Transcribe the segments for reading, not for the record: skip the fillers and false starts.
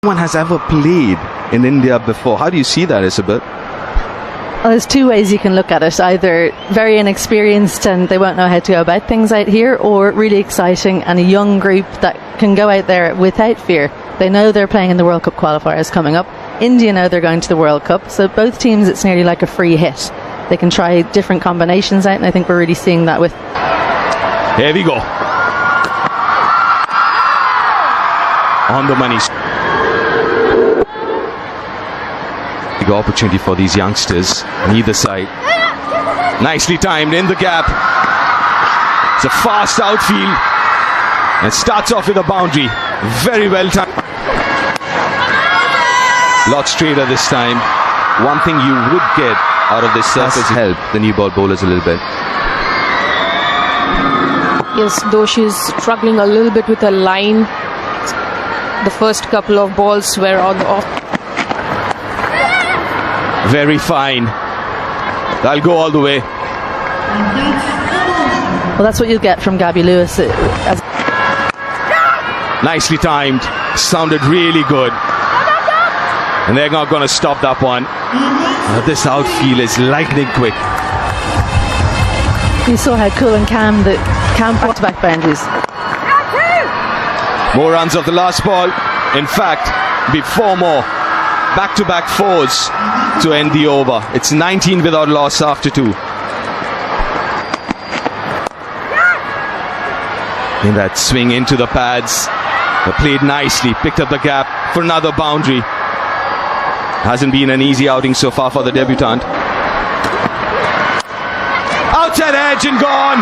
one has ever played in India before. How do you see that, Isabel? Well, there's two ways you can look at it. Either very inexperienced and they won't know how to go about things out here, or really exciting and a young group that can go out there without fear. They know they're playing in the World Cup qualifiers coming up. India know they're going to the World Cup. So both teams, it's nearly like a free hit. They can try different combinations out, and I think we're really seeing that with... Here we go. On the money. Big opportunity for these youngsters on either side. Nicely timed in the gap. It's a fast outfield and starts off with a boundary. Very well timed. Lot straighter this time. One thing you would get out of this surface help the new ball bowlers a little bit. Yes, Joshi is struggling a little bit with a line. The first couple of balls were on the off. Very fine. That'll go all the way. Well, that's what you'll get from Gabby Lewis. Nicely timed. Sounded really good. And they're not going to stop that one. This outfield is lightning quick. You saw how cool and calm the back-to-back boundaries. More runs of the last ball. In fact, before more. Back-to-back fours to end the over. It's 19 without loss after 2. In that swing into the pads. They played nicely. Picked up the gap for another boundary. Hasn't been an easy outing so far for the debutant. Outside edge and gone.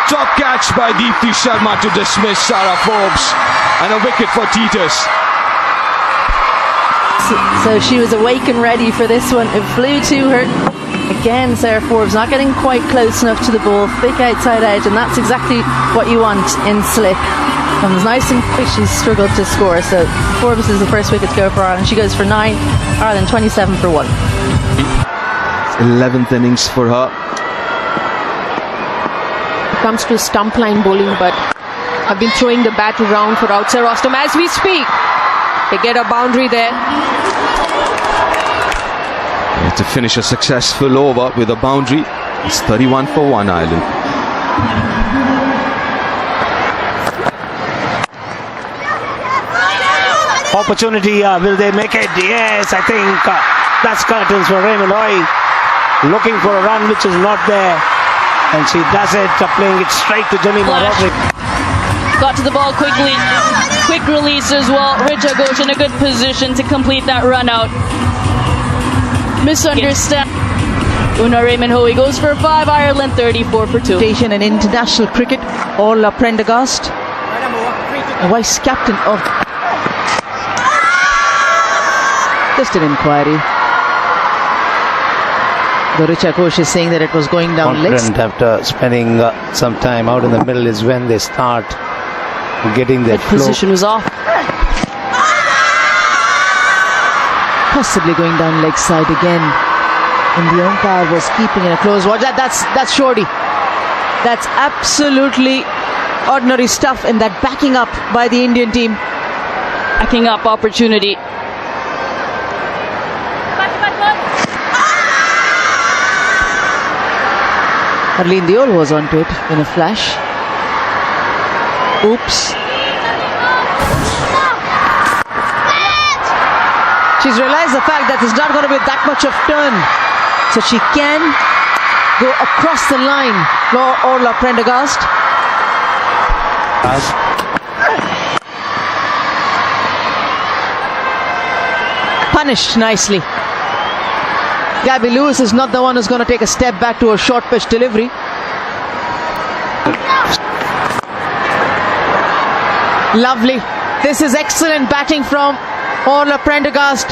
Top catch by Deepti Sharma to dismiss Sarah Forbes. And a wicket for Titus. So she was awake and ready for this one. It flew to her. Again, Sarah Forbes not getting quite close enough to the ball. Thick outside edge, and that's exactly what you want in slick. Comes nice and quick. She's struggled to score. So Forbes is the first wicket to go for Ireland. She goes for 9. Ireland 27 for 1. 11th innings for her. Comes to stump line bowling, but have been throwing the bat around for outside Rostam as we speak. They get a boundary there. To finish a successful over with a boundary. It's 31 for 1 Ireland. Opportunity, will they make it? Yes, I think that's curtains for Raymond Hoy. Looking for a run which is not there. And she does it, playing it straight to Jemima Roderick. Got to the ball quickly. Quick release as well. Richa Ghosh in a good position to complete that run out. Misunderstand. Una Raymond Hoey goes for 5. Ireland 34 for 2. In international cricket, Orla Prendergast, vice captain of. Just an inquiry. The Richa Ghosh is saying that it was going down legs. Confident after spending some time out in the middle is when they start getting their flow. Position was off. Possibly going down leg side again. And the umpire was keeping in a close watch. That's Shorty. That's absolutely ordinary stuff in that backing up by the Indian team. Backing up opportunity. Arlene Deol was onto it in a flash. Oops. She's realized the fact that there's not going to be that much of turn. So she can go across the line for Orla Prendergast. Punished nicely. Gabby Lewis is not the one who's going to take a step back to her short pitch delivery. Lovely. This is excellent batting from Orla Prendergast.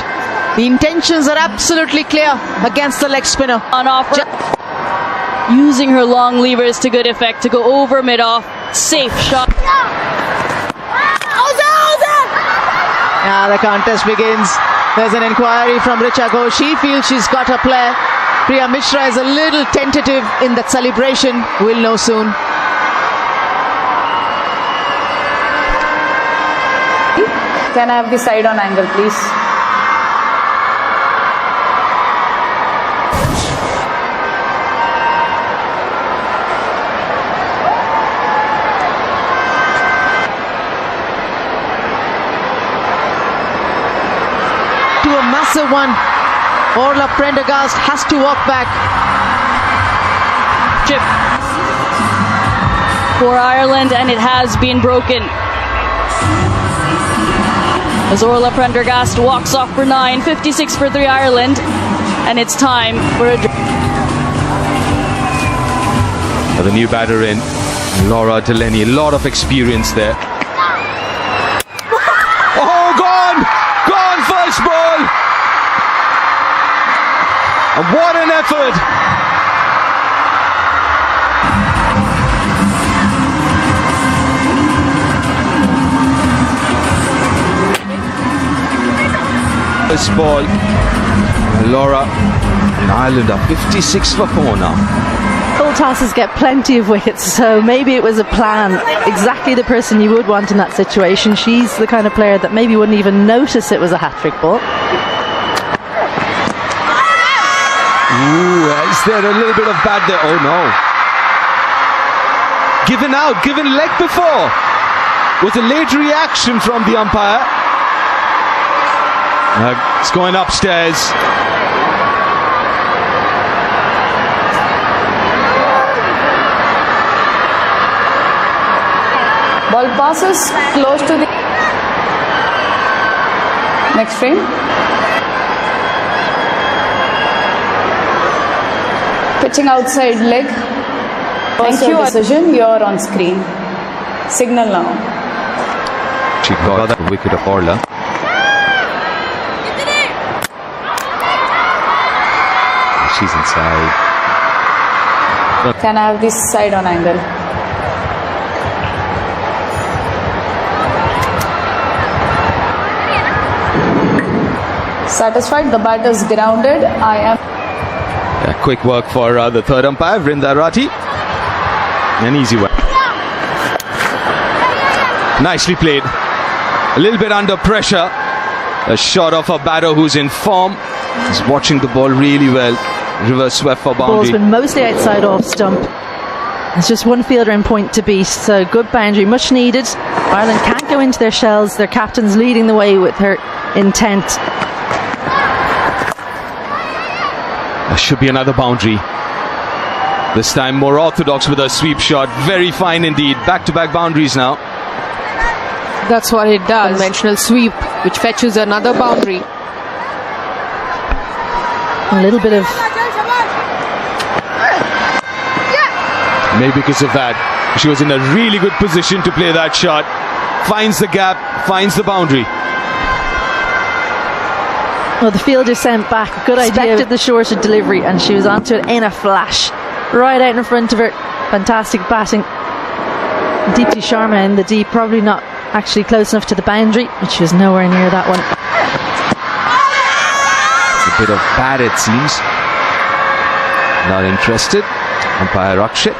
The intentions are absolutely clear against the leg spinner. On offer. Using her long levers to good effect to go over mid-off. Safe shot. Now the contest begins. There's an inquiry from Richa Ghosh. She feels she's got her player. Priya Mishra is a little tentative in that celebration. We'll know soon. Can I have the side on angle, please? To a massive one. Orla Prendergast has to walk back. Chip for Ireland, and it has been broken. As Orla Prendergast walks off for 9, 56 for 3 Ireland, and it's time for a The new batter in, Laura Delaney, a lot of experience there. Oh, gone! Gone, first ball! And what an effort! First ball, Laura and Ireland are 56 for 4 now. Full tosses get plenty of wickets, so maybe it was a plan. Exactly the person you would want in that situation. She's the kind of player that maybe wouldn't even notice it was a hat-trick ball. Ooh, is there a little bit of bad there? Oh no. Given out, given leg before. Was a late reaction from the umpire. It's going upstairs. Ball passes close to the next frame. Pitching outside leg. Thank you. Decision. You're on screen. Signal now. She got that wicket of Orla. She's inside. Can I have this side on angle? Satisfied, the bat is grounded. I am. Quick work for the third umpire, Vrinda Rathi. An easy one. Nicely played. A little bit under pressure. A shot of a batter who's in form. He's watching the ball really well. Reverse swept for boundary. Ball's been mostly outside off stump. There's just one fielder in point to beat, so good boundary, much needed. Ireland can't go into their shells. Their captain's leading the way with her intent. There should be another boundary. This time more orthodox with a sweep shot. Very fine indeed. Back-to-back boundaries now. That's what it does. Conventional sweep, which fetches another boundary. A little bit of... Maybe because of that, she was in a really good position to play that shot. Finds the gap, finds the boundary. Well, the fielder sent back. Good idea. Expected the shorter delivery, and she was onto it in a flash. Right out in front of her. Fantastic batting. Deepti Sharma in the deep, probably not actually close enough to the boundary, but she was nowhere near that one. A bit of bad, it seems. Not interested. Umpire Rakshit.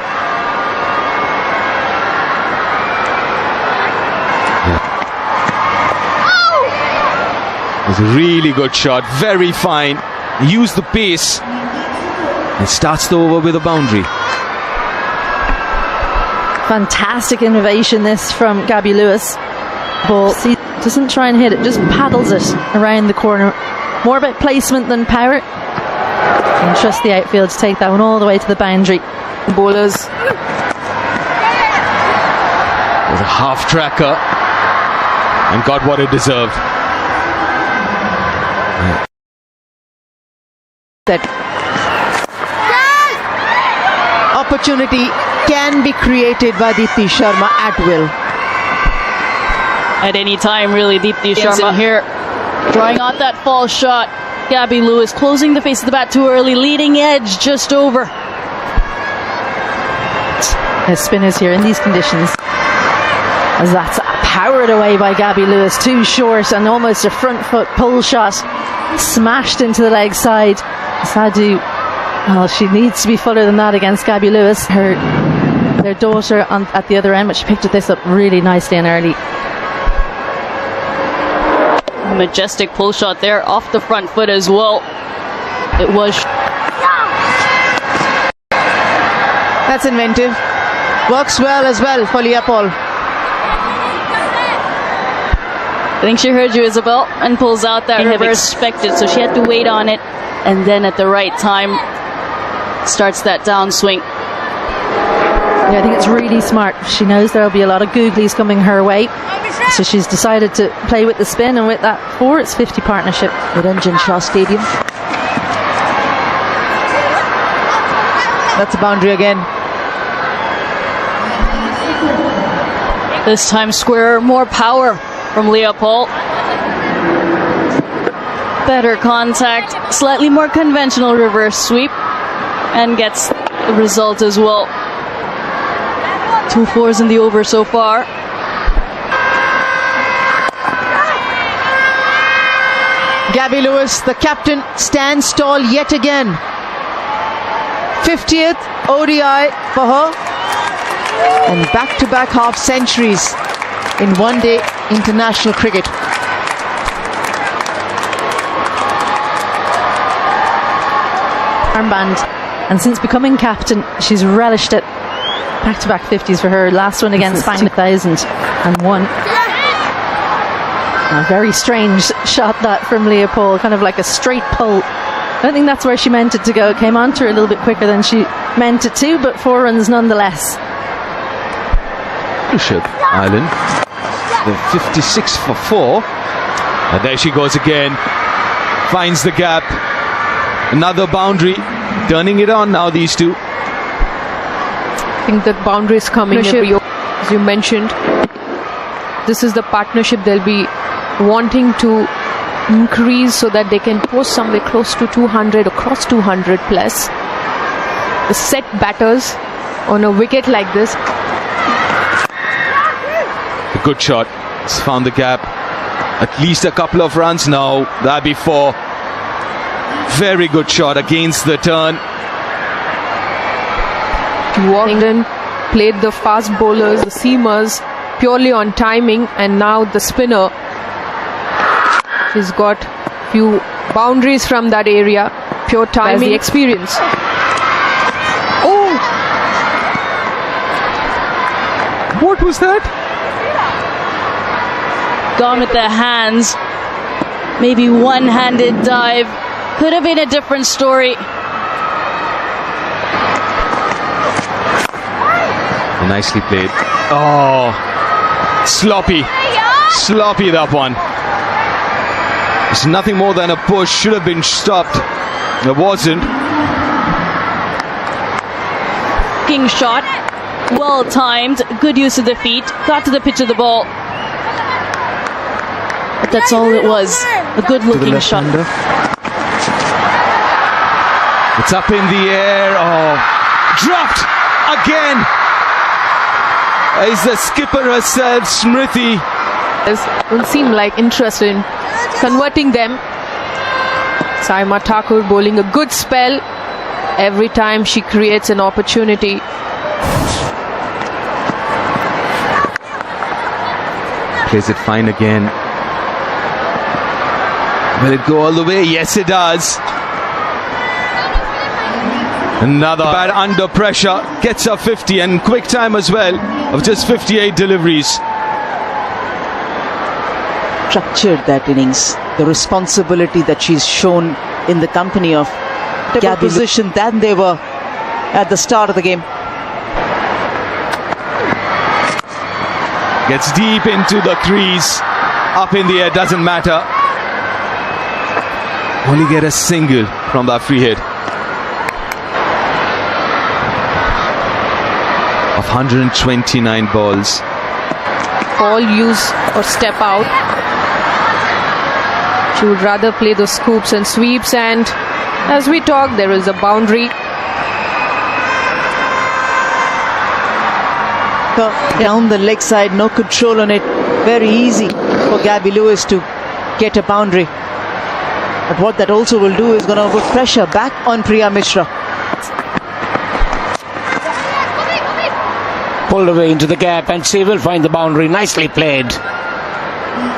It was a really good shot, very fine. Used the pace and starts the over with a boundary. Fantastic innovation this from Gabby Lewis. Ball doesn't try and hit it, just paddles it around the corner. More about placement than power. And trust the outfield to take that one all the way to the boundary. Bowlers. It was a half tracker and got what it deserved. That opportunity can be created by Deepti Sharma at will. At any time, really, Deepti Sharma here, drawing out that false shot. Gabby Lewis closing the face of the bat too early, leading edge just over. As spinners here in these conditions, as that's powered away by Gabby Lewis, too short and almost a front foot pull shot, smashed into the leg side. Sadhu, well, she needs to be fuller than that against Gabby Lewis. Their daughter at the other end, but she picked this up really nicely and early. majestic pull shot there off the front foot as well. It was. That's inventive. Works well as well for Leopold. I think she heard you, Isabel, and pulls out that reverse expected, so she had to wait on it, and then at the right time starts that downswing. Yeah, I think it's really smart. She knows there'll be a lot of googlies coming her way, so she's decided to play with the spin, and with that 4-50 partnership. Niranjan Shah Stadium. That's a boundary again. This time square, more power from Leopold. Better contact, slightly more conventional reverse sweep, and gets the result as well. 2 4s in the over so far. Gabby Lewis, the captain, stands tall yet again. 50th ODI for her, and back-to-back half centuries in one-day international cricket. Armband, and since becoming captain, she's relished it. Back-to-back 50s for her. Last one against 2001. A very strange shot that from Leopold, kind of like a straight pull. I don't think that's where she meant it to go. It came onto her a little bit quicker than she meant it to, but 4 runs nonetheless. Bishop Island, the 56 for 4, and there she goes again, finds the gap, another boundary, turning it on now, these two. I think that boundary is coming every over, as you mentioned. This is the partnership they'll be wanting to increase so that they can post somewhere close to 200 or cross 200 plus. The set batters on a wicket like this. A good shot. It's found the gap. At least a couple of runs now. That'd be 4. Very good shot against the turn. Warrington played the fast bowlers, the seamers, purely on timing, and now the spinner. She's got few boundaries from that area. Pure timing, the experience. Oh! What was that? Gone with the hands. Maybe one-handed dive. Could have been a different story. Nicely played. Oh, sloppy. Sloppy, that one. It's nothing more than a push. Should have been stopped. It wasn't. King shot. Well timed. Good use of the feet. Got to the pitch of the ball. But that's all it was. A good looking shot. It's up in the air. Oh, dropped again. Is the skipper herself, Smriti. Don't seem like interested in converting them. Saima Thakur bowling a good spell every time she creates an opportunity. Plays it fine again. Will it go all the way? Yes, it does. Another bat under pressure, gets a 50, and quick time as well of just 58 deliveries. Structured that innings. The responsibility that she's shown in the company of Gabby position than they were at the start of the game. Gets deep into the crease, up in the air, doesn't matter. Only get a single from that free hit. Of 129 balls. All use or step out. She would rather play those scoops and sweeps, and as we talk, there is a boundary. Down the leg side, no control on it. Very easy for Gabby Lewis to get a boundary. But what that also will do is going to put pressure back on Priya Mishra. Pulled away into the gap, and she will find the boundary. Nicely played.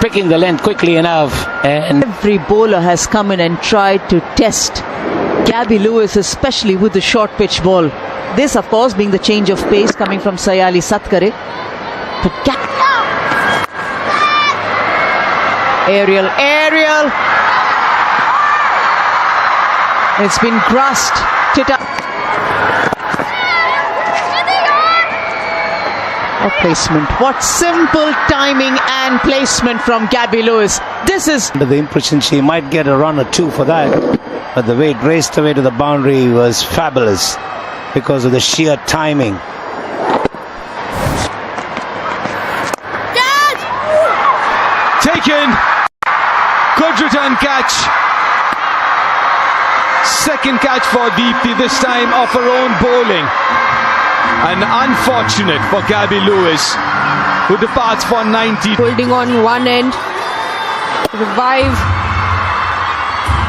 picking the length quickly enough. And Every bowler has come in and tried to test Gabby Lewis, especially with the short pitch ball. This, of course, being the change of pace coming from Sayali Satkare. But aerial. It's been grasped. What placement? What simple timing and placement from Gabby Lewis. This is under the impression she might get a run or two for that. But the way it raced away to the boundary was fabulous because of the sheer timing. Taken. Good return catch. Second catch for Deepthi, this time off her own bowling. And unfortunate for Gabby Lewis, who departs for 90. Holding on one end. Revive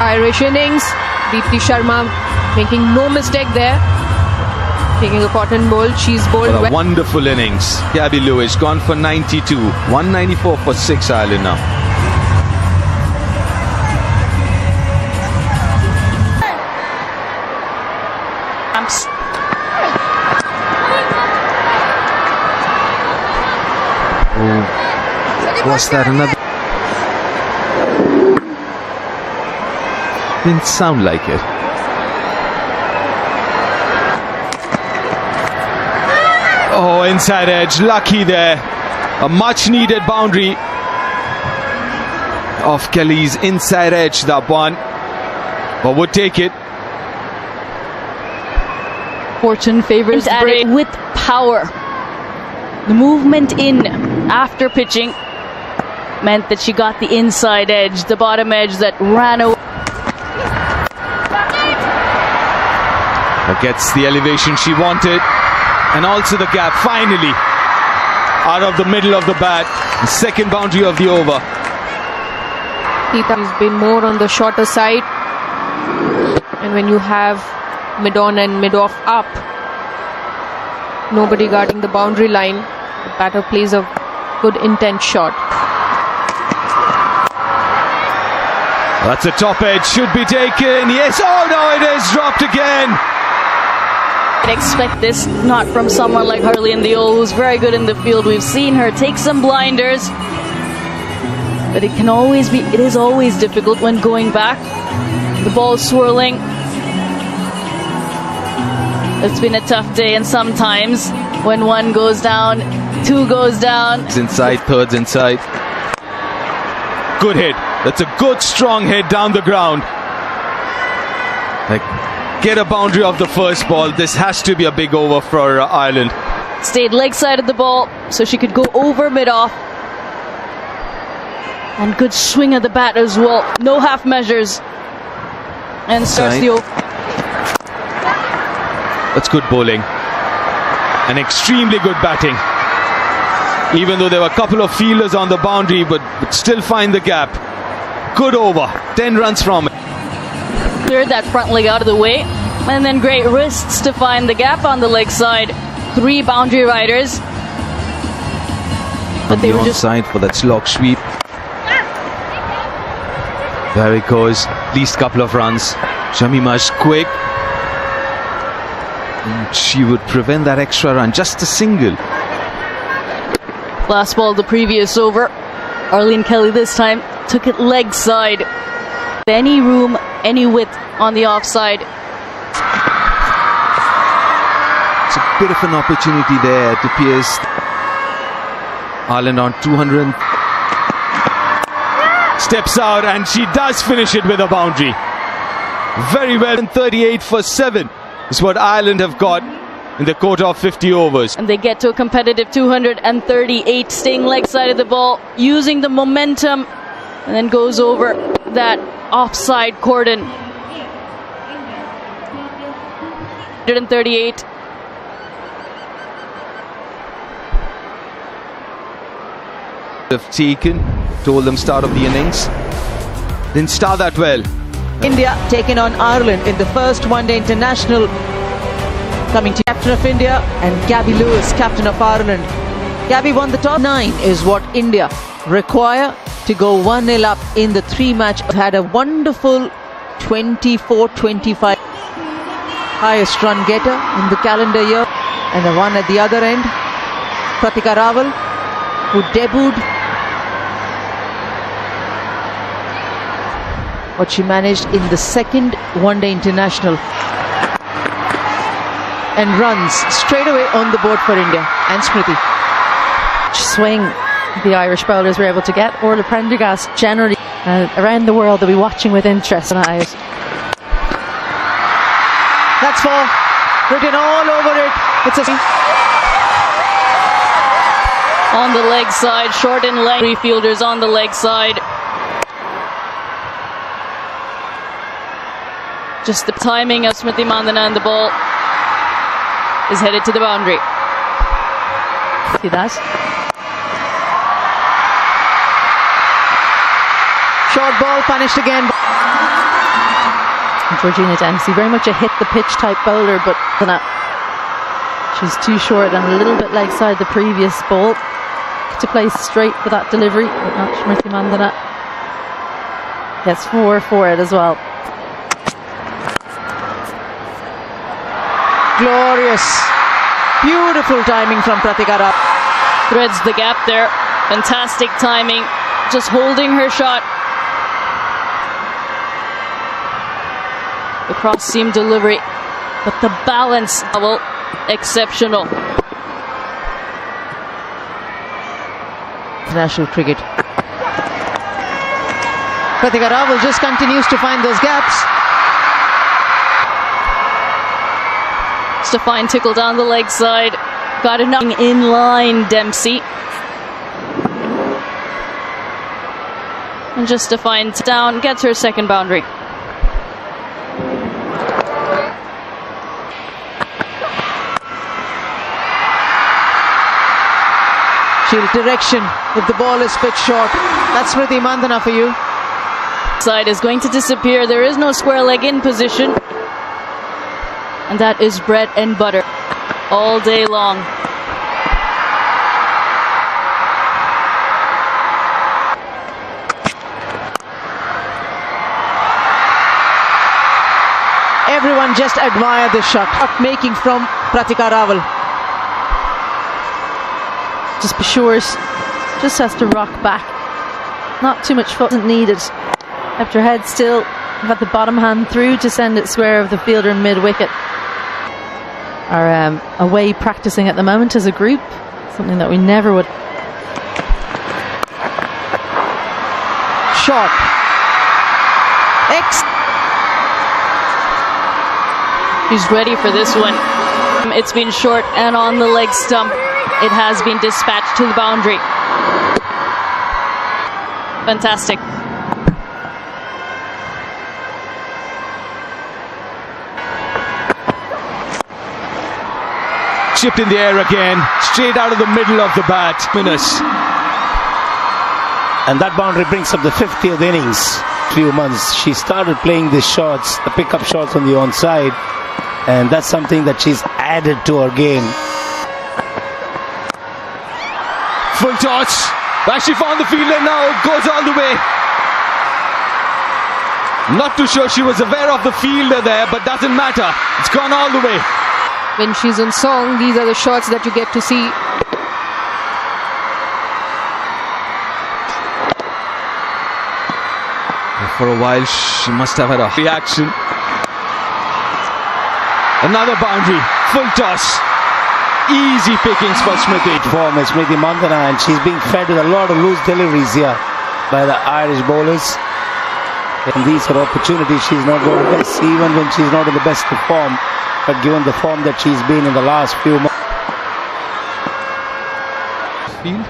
Irish innings. Deepthi Sharma making no mistake there. Taking a cotton bowl. She's bowled What a well. wonderful innings. Gabby Lewis gone for 92. 194 for 6 Ireland now. Was that another? Didn't sound like it. Oh, inside edge, lucky there. A much needed boundary off Kelly's inside edge, that one. But would take it. Fortune favors At Bray with power. The movement in after pitching meant that she got the inside edge, the bottom edge that ran away. But gets the elevation she wanted. And also the gap, finally. Out of the middle of the bat. The second boundary of the over. Has been more on the shorter side. And when you have mid-on and mid-off up, nobody guarding the boundary line, the batter plays a good intent shot. That's a top edge, should be taken. Yes, oh no, it is dropped again. I'd expect this not from someone like Hurley in the Old, who's very good in the field. We've seen her take some blinders, but it is always difficult when going back. The ball swirling. It's been a tough day, and sometimes when one goes down, two goes down. It's inside, third's inside. Good hit. That's a good strong hit down the ground. Like, get a boundary off the first ball. This has to be a big over for Ireland. Stayed leg side of the ball so she could go over mid-off. And good swing of the bat as well. No half measures. And starts the over. That's good bowling. And extremely good batting. Even though there were a couple of fielders on the boundary, but still find the gap. Good over. 10 runs from it. Cleared that front leg out of the way. And then great wrists to find the gap on the leg side. 3 boundary riders. But On they the were just onside for that slog sweep. There it goes. At least a couple of runs. Shamima's quick. And she would prevent that extra run. Just a single. last ball of the previous over. Arlene Kelly this time took it leg side. Any room, any width on the offside. It's a bit of an opportunity there to pierce. Ireland on 200. Steps out and she does finish it with a boundary. Very well. 38 for 7 is what Ireland have got in the quota of 50 overs. And they get to a competitive 238, staying leg side of the ball, using the momentum, and then goes over that offside cordon. 138. Have taken, told them start of the innings. Didn't start that well. India taking on Ireland in the first one-day international. Coming to captain of India and Gabby Lewis, captain of Ireland. Gabby won the top 9 is what India require to go 1-0 up in the 3-match. Had a wonderful 24-25 highest run getter in the calendar year, and the one at the other end, Pratika Rawal, who debuted. What she managed in the second one-day international, and runs straight away on the board for India. And Smriti. Swing the Irish bowlers were able to get. Orla Prendergast generally around the world, they'll be watching with interest on it. That's four. Written all over it. It's a On the leg side, short in length. Three fielders on the leg side. Just the timing of Smriti Mandhana, and the ball is headed to the boundary. See that? short ball punished again. Georgina Dempsey, very much a hit the pitch type bowler, but she's too short and a little bit leg side the previous ball. To play straight for that delivery, but not Smriti Mandhana. Gets 4 for it as well. Glorious, beautiful timing from Pratika Rawal. Threads the gap there. Fantastic timing. Just holding her shot. The cross seam delivery, but the balance level exceptional. International cricket. Pratika Rawal just continues to find those gaps. Stefan Tickle down the leg side. Got enough in line, Dempsey. And just Stefan down, gets her second boundary. She'll direction if the ball is pitched short. That's Smriti Mandhana for you. Side is going to disappear. There is no square leg in position. And that is bread and butter all day long. Everyone just admire the shot making from Pratika Rawal. Just be sure, just has to rock back. Not too much foot needed. Kept her head still, got the bottom hand through to send it square of the fielder in mid-wicket. Are away practicing at the moment as a group, something that we never would. Short. She's ready for this one. It's been short and on the leg stump. It has been dispatched to the boundary. Fantastic. Chipped in the air again, straight out of the middle of the bat. And that boundary brings up the 50th innings. Few months she started playing these shots, the pickup shots on the onside, and that's something that she's added to her game. Full toss. Actually found the fielder now. Goes all the way. Not too sure she was aware of the fielder there, but doesn't matter. It's gone all the way. When she's on song, these are the shots that you get to see. For a while, she must have had a reaction. Another boundary. Full toss. Easy pickings for Smriti. Form is Smriti Mandhana, and she's being fed with a lot of loose deliveries here by the Irish bowlers. And these are opportunities she's not going to miss, even when she's not in the best of form. But given the form that she's been in the last few months. Field.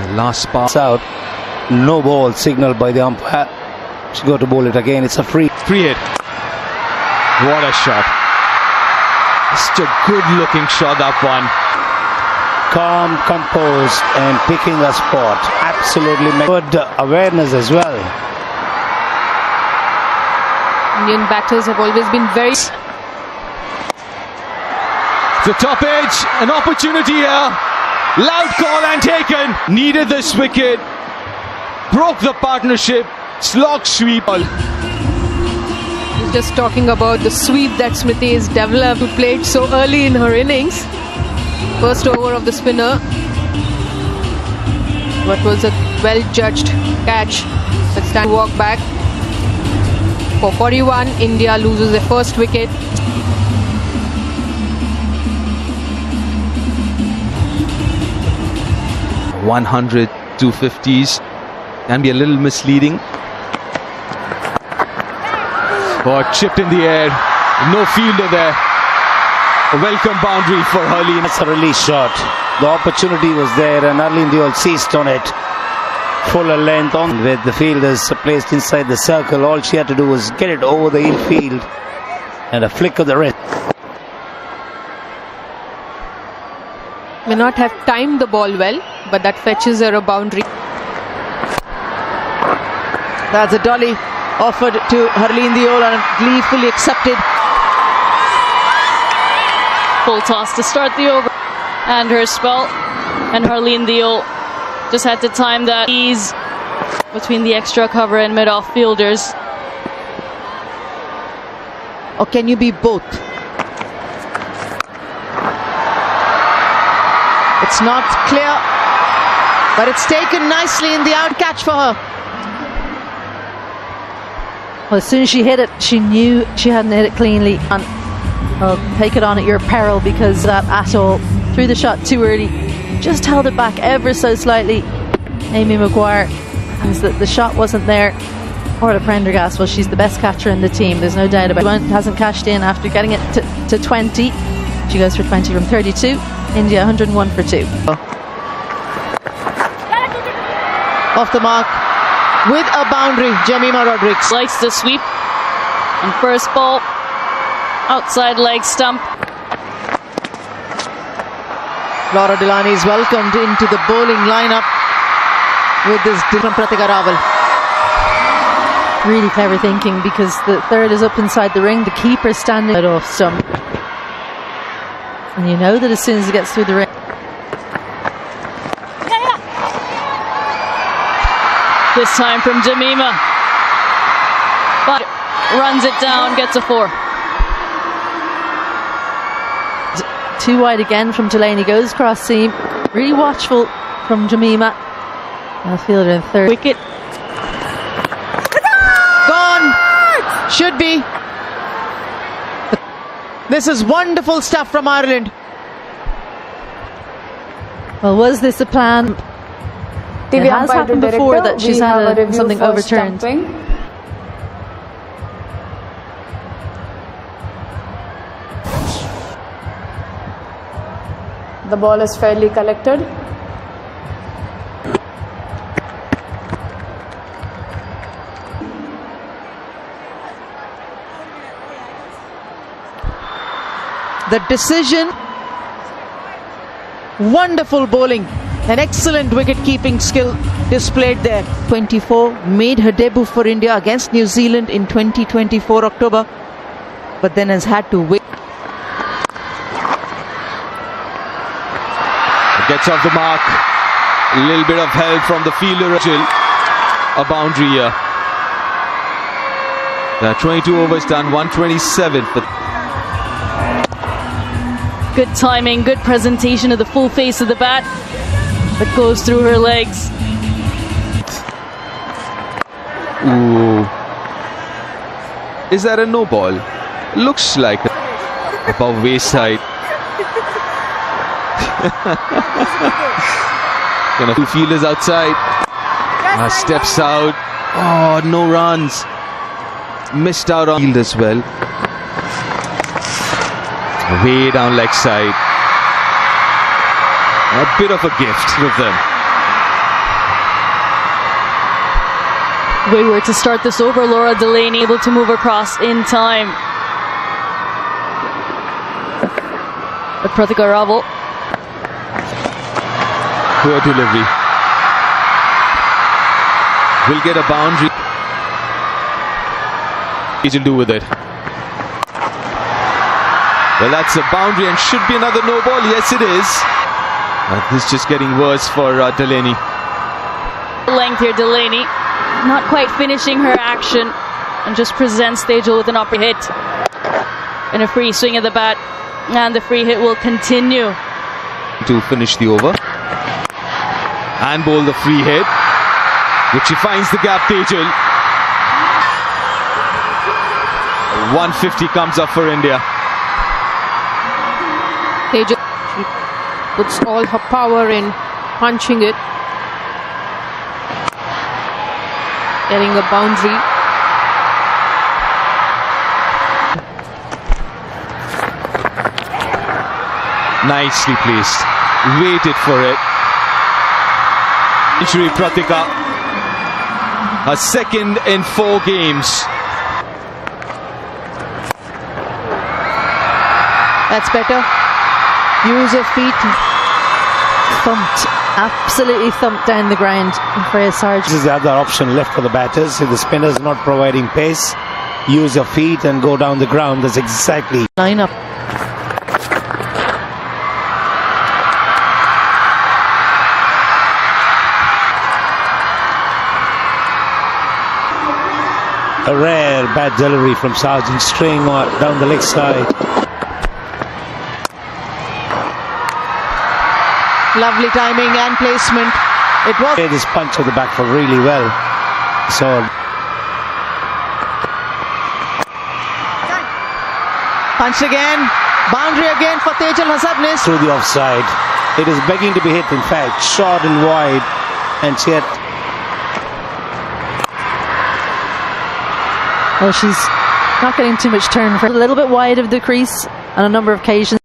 The last pass Out. No ball signaled by the umpire. She got to bowl it again. It's a free hit. What a shot. Just a good looking shot, that one. calm, composed, and picking a spot. Absolutely good awareness as well. Indian batters have always been very... The top edge, an opportunity here. Loud call and taken. Needed this wicket. Broke the partnership. Slog sweep. Just talking about the sweep that Smriti has developed, who played so early in her innings. First over of the spinner. What was a well-judged catch. But stand walk back. For 41, India loses their first wicket. 100 250s can be a little misleading. Oh, chipped in the air. No fielder there. A welcome boundary for Hurley. That's a release shot. The opportunity was there and Murali seized on it. Fuller length on with the fielders placed inside the circle. All she had to do was get it over the infield and a flick of the wrist. May not have timed the ball well, but that fetches her a boundary. That's a dolly offered to Hurley and gleefully accepted. Full toss to start the over. And her spell. And Harleen Dio just had to time that ease between the extra cover and mid-off fielders. Or can you be both? It's not clear, but it's taken nicely in the out catch for her. Well, as soon as she hit it, she knew she hadn't hit it cleanly. And take it on at your peril, because that Atoll threw the shot too early. Just held it back ever so slightly. Amy Maguire, means that the shot wasn't there. Orla Prendergast, well, she's the best catcher in the team. There's no doubt about it. Hasn't cashed in after getting it to 20. She goes for 20 from 32. India 101 for 2. Off the mark with a boundary, Jemima Rodrigues. Likes the sweep. And first ball, outside leg stump. Laura Delaney is welcomed into the bowling lineup with this from Pratika Rawal. Really clever thinking, because the third is up inside the ring. The keeper's standing right off stump. And you know that as soon as it gets through the ring. This time from Jemima. But runs it down, gets a 4. Too wide again from Delaney, goes cross seam. Really watchful from Jemima. And fielder in third. Wicket. Gone. Should be. This is wonderful stuff from Ireland. Well, was this a plan? It has happened before that she's had something overturned. The ball is fairly collected. The decision. Wonderful bowling. An excellent wicket-keeping skill displayed there. 24 made her debut for India against New Zealand in 2024 October, but then has had to wait. Gets off the mark. A little bit of help from the fielder. A boundary here. 22 overs done, 127. Good timing, good presentation of the full face of the bat that goes through her legs. Ooh. Is that a no ball? Looks like above waist height. Gonna two fielders outside. Steps out. Oh, no runs. Missed out on field as well. Way down leg side. A bit of a gift with them. Wayward to start this over. Laura Delaney able to move across in time. But Pratika Rawal. Poor delivery. Will get a boundary. He'll do with it. Well, that's a boundary and should be another no ball. Yes, it is. This is just getting worse for Delaney. Length here, Delaney. Not quite finishing her action and just presents Tejal with an upper hit. And a free swing of the bat. And the free hit will continue. To finish the over. And bowl the free hit. Which she finds the gap, Tejal. 150 comes up for India. Tejal, she puts all her power in punching it. Getting a boundary. Nicely placed. Waited for it. Injury Pratika. A second in 4 games. That's better. Use of feet. Thumped, absolutely thumped down the ground. Freya Sarge. This is the other option left for the batters. If the spinner's not providing pace, use your feet and go down the ground. That's exactly Line-up. a rare bad delivery from Sargent, straying down the leg side. Lovely timing and placement. It was. Played his punch of the back for really well. So Punched again. Boundary again for Tejal Hasabnis. through the offside. It is begging to be hit, in fact. Short and wide. And yet Well, she's not getting too much turn for a little bit wide of the crease on a number of occasions.